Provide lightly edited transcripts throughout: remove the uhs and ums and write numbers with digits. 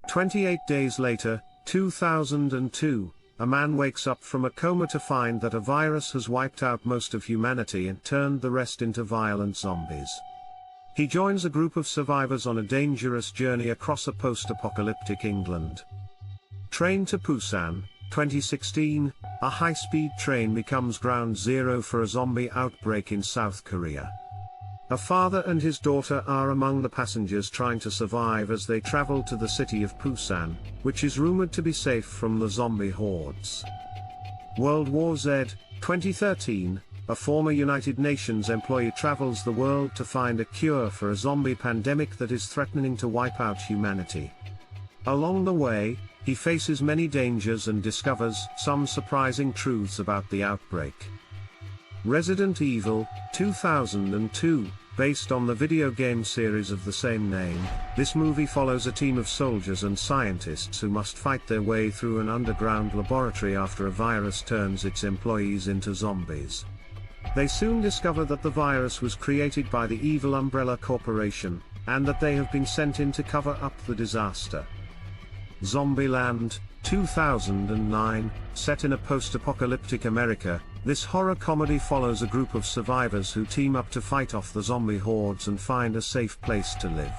28 days later, 2002, a man wakes up from a coma to find that a virus has wiped out most of humanity and turned the rest into violent zombies. He joins a group of survivors on a dangerous journey across a post-apocalyptic England. Train to Busan, 2016, a high-speed train becomes ground zero for a zombie outbreak in South Korea. A father and his daughter are among the passengers trying to survive as they travel to the city of Busan, which is rumored to be safe from the zombie hordes. World War Z, 2013, a former United Nations employee travels the world to find a cure for a zombie pandemic that is threatening to wipe out humanity. Along the way, he faces many dangers and discovers some surprising truths about the outbreak. Resident Evil, 2002, based on the video game series of the same name, this movie follows a team of soldiers and scientists who must fight their way through an underground laboratory after a virus turns its employees into zombies. They soon discover that the virus was created by the evil Umbrella Corporation, and that they have been sent in to cover up the disaster. Zombieland, 2009, set in a post-apocalyptic America, this horror comedy follows a group of survivors who team up to fight off the zombie hordes and find a safe place to live.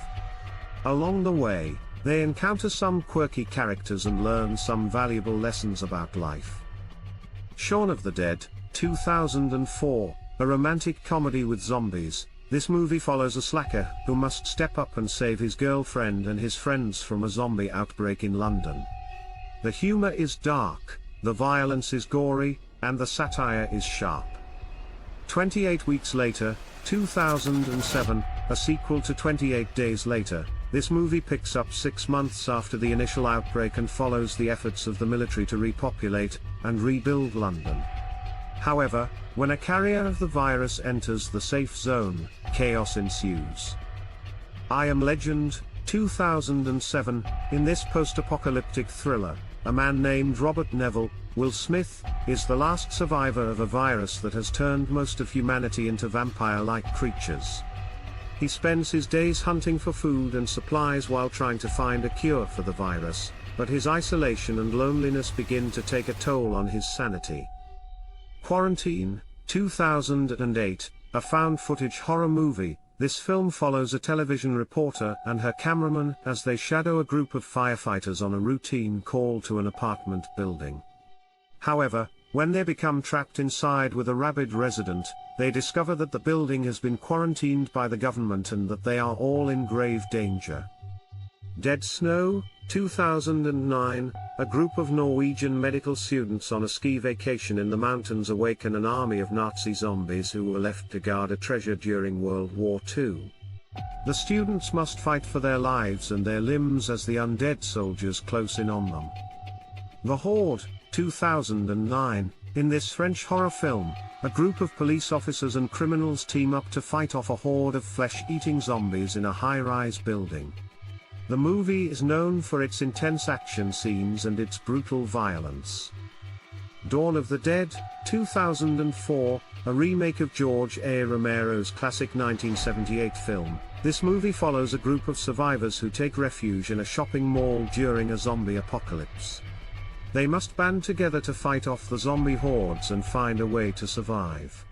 Along the way, they encounter some quirky characters and learn some valuable lessons about life. Shaun of the Dead, 2004, a romantic comedy with zombies. This movie follows a slacker who must step up and save his girlfriend and his friends from a zombie outbreak in London. The humor is dark, the violence is gory, and the satire is sharp. 28 Weeks Later, 2007, a sequel to 28 Days Later, this movie picks up 6 months after the initial outbreak and follows the efforts of the military to repopulate and rebuild London. However, when a carrier of the virus enters the safe zone, chaos ensues. I Am Legend, 2007, in this post-apocalyptic thriller, a man named Robert Neville, Will Smith, is the last survivor of a virus that has turned most of humanity into vampire-like creatures. He spends his days hunting for food and supplies while trying to find a cure for the virus, but his isolation and loneliness begin to take a toll on his sanity. Quarantine, 2008, a found-footage horror movie. This film follows a television reporter and her cameraman as they shadow a group of firefighters on a routine call to an apartment building. However, when they become trapped inside with a rabid resident, they discover that the building has been quarantined by the government and that they are all in grave danger. Dead Snow, 2009, a group of Norwegian medical students on a ski vacation in the mountains awaken an army of Nazi zombies who were left to guard a treasure during World War II. The students must fight for their lives and their limbs as the undead soldiers close in on them. The Horde, 2009, in this French horror film, a group of police officers and criminals team up to fight off a horde of flesh-eating zombies in a high-rise building. The movie is known for its intense action scenes and its brutal violence. Dawn of the Dead, 2004, a remake of George A. Romero's classic 1978 film. This movie follows a group of survivors who take refuge in a shopping mall during a zombie apocalypse. They must band together to fight off the zombie hordes and find a way to survive.